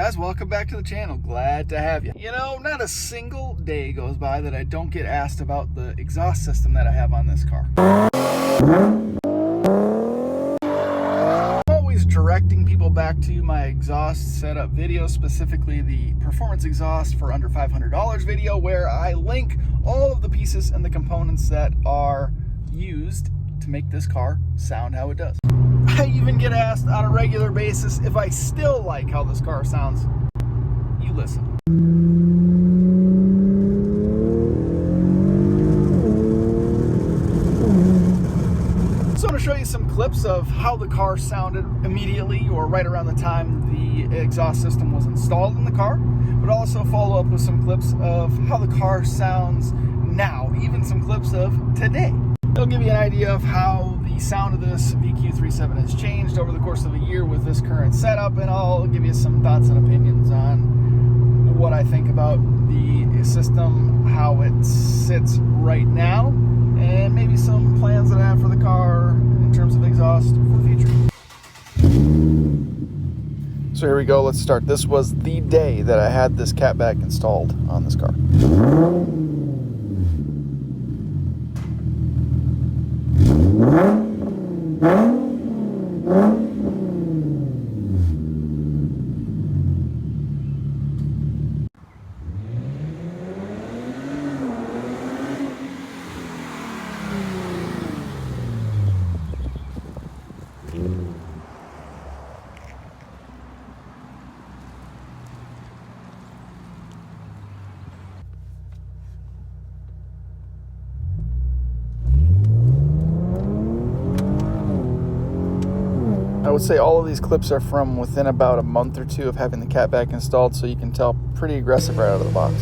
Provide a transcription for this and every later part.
guys, welcome back to the channel. Glad to have you. You know, not a single day goes by that I don't get asked about the exhaust system that I have on this car. I'm always directing people back to my exhaust setup video, specifically the performance exhaust for under $500 video, where I link all of the pieces and the components that are used to make this car sound how it does. I even get asked on a regular basis if I still like how this car sounds. You listen. So I'm going to show you some clips of how the car sounded immediately or right around the time the exhaust system was installed in the car, but also follow up with some clips of how the car sounds now, even some clips of today. It'll give you an idea of how the sound of this VQ37 has changed over the course of a year with this current setup, and I'll give you some thoughts and opinions on what I think about the system, how it sits right now, and maybe some plans that I have for the car in terms of exhaust for the future. So here we go, let's start. This was the day that I had this Catback installed on this car. I would say all of these clips are from within about a month or two of having the Catback installed, so you can tell pretty aggressive right out of the box.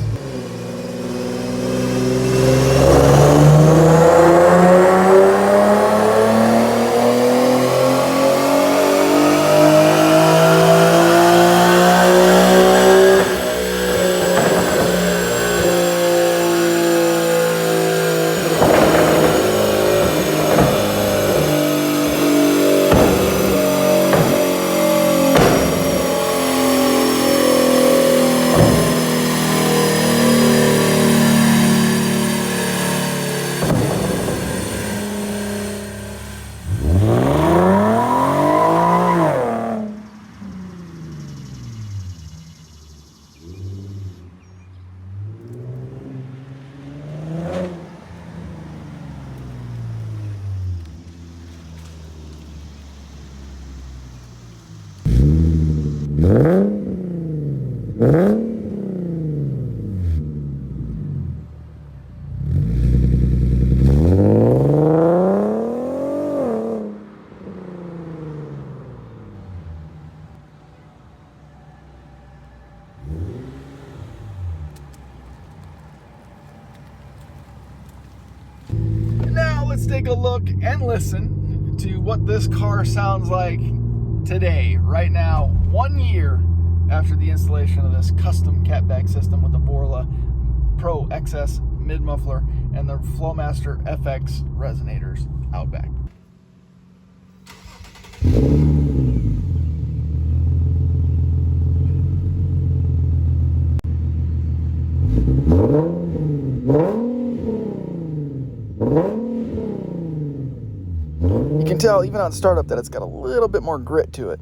Let's take a look and listen to what this car sounds like today, right now, 1 year after the installation of this custom Catback system with the Borla Pro XS mid muffler and the Flowmaster FX resonators out back. You can tell even on startup that it's got a little bit more grit to it.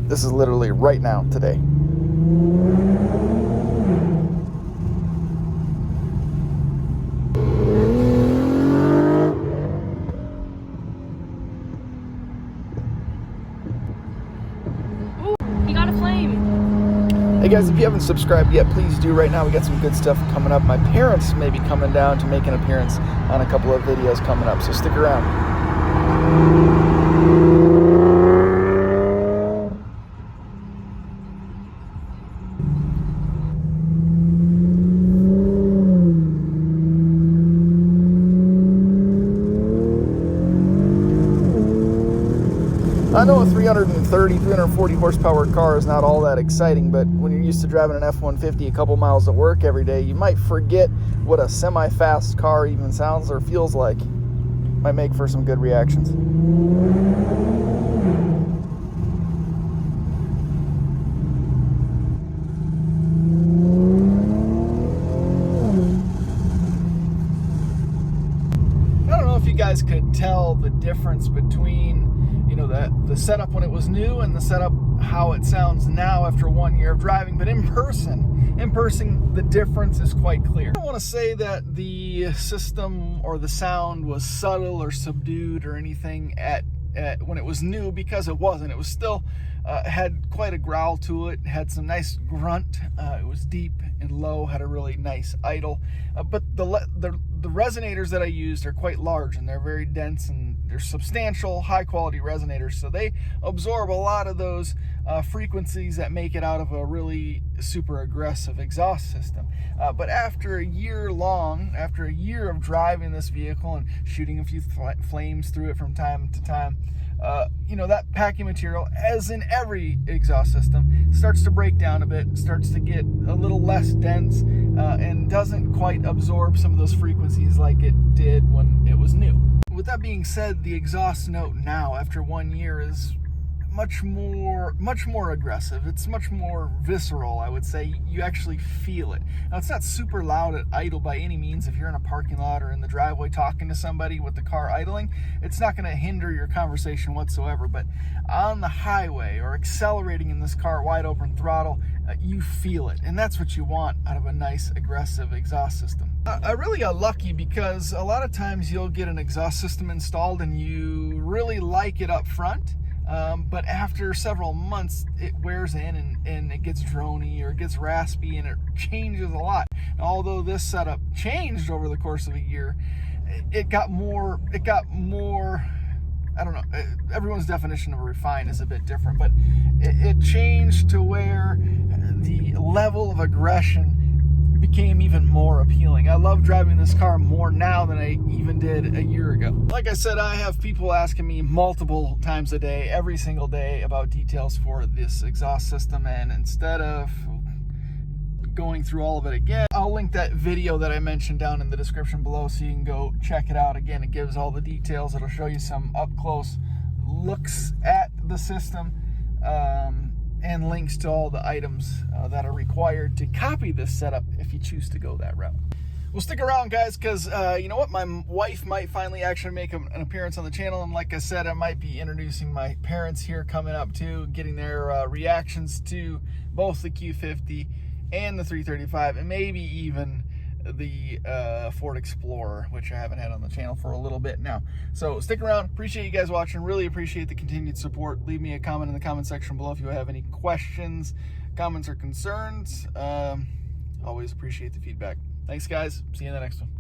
This is literally right now, today. He got a flame. Hey guys, if you haven't subscribed yet, please do right now. We got some good stuff coming up. My parents may be coming down to make an appearance on a couple of videos coming up, so stick around. I know a 330, 340 horsepower car is not all that exciting, but when you're used to driving an F-150 a couple miles to work every day, you might forget what a semi-fast car even sounds or feels like. Might make for some good reactions. I don't know if you guys could tell the difference between the setup when it was new and the setup how it sounds now after 1 year of driving, but in person the difference is quite clear. I don't want to say that the system or the sound was subtle or subdued or anything at when it was new, because it wasn't. It was still had quite a growl to it, had some nice grunt. It was deep and low, had a really nice idle, but the resonators that I used are quite large and they're very dense and they're substantial, high quality resonators, so they absorb a lot of those frequencies that make it out of a really super aggressive exhaust system. But after a year of driving this vehicle and shooting a few flames through it from time to time, that packing material, as in every exhaust system, starts to break down a bit, starts to get a little less dense, and doesn't quite absorb some of those frequencies like it did when it was new. With that being said, the exhaust note now, after 1 year, is much more aggressive. It's much more visceral, I would say. You actually feel it. Now, it's not super loud at idle by any means. If you're in a parking lot or in the driveway talking to somebody with the car idling, it's not going to hinder your conversation whatsoever. But on the highway or accelerating in this car, wide open throttle, you feel it. And that's what you want out of a nice, aggressive exhaust system. I really got lucky, because a lot of times you'll get an exhaust system installed and you really like it up front. But after several months, it wears in and it gets drony or it gets raspy and it changes a lot. And although this setup changed over the course of a year, it got more, I don't know, everyone's definition of a refine is a bit different, but it changed to where the level of aggression became even more appealing. I love driving this car more now than I even did a year ago. Like I said, I have people asking me multiple times a day, every single day, about details for this exhaust system, and instead of going through all of it again, I'll link that video that I mentioned down in the description below so you can go check it out. Again, it gives all the details. It'll show you some up-close looks at the system, and links to all the items that are required to copy this setup if you choose to go that route. Well, stick around, guys, because you know what? My wife might finally actually make an appearance on the channel, and like I said, I might be introducing my parents here coming up too, getting their reactions to both the Q50 and the 335, and maybe even the Ford Explorer, which I haven't had on the channel for a little bit now. So stick around. Appreciate you guys watching. Really appreciate the continued support. Leave me a comment in the comment section below if you have any questions, comments, or concerns. Always appreciate the feedback. Thanks, guys. See you in the next one.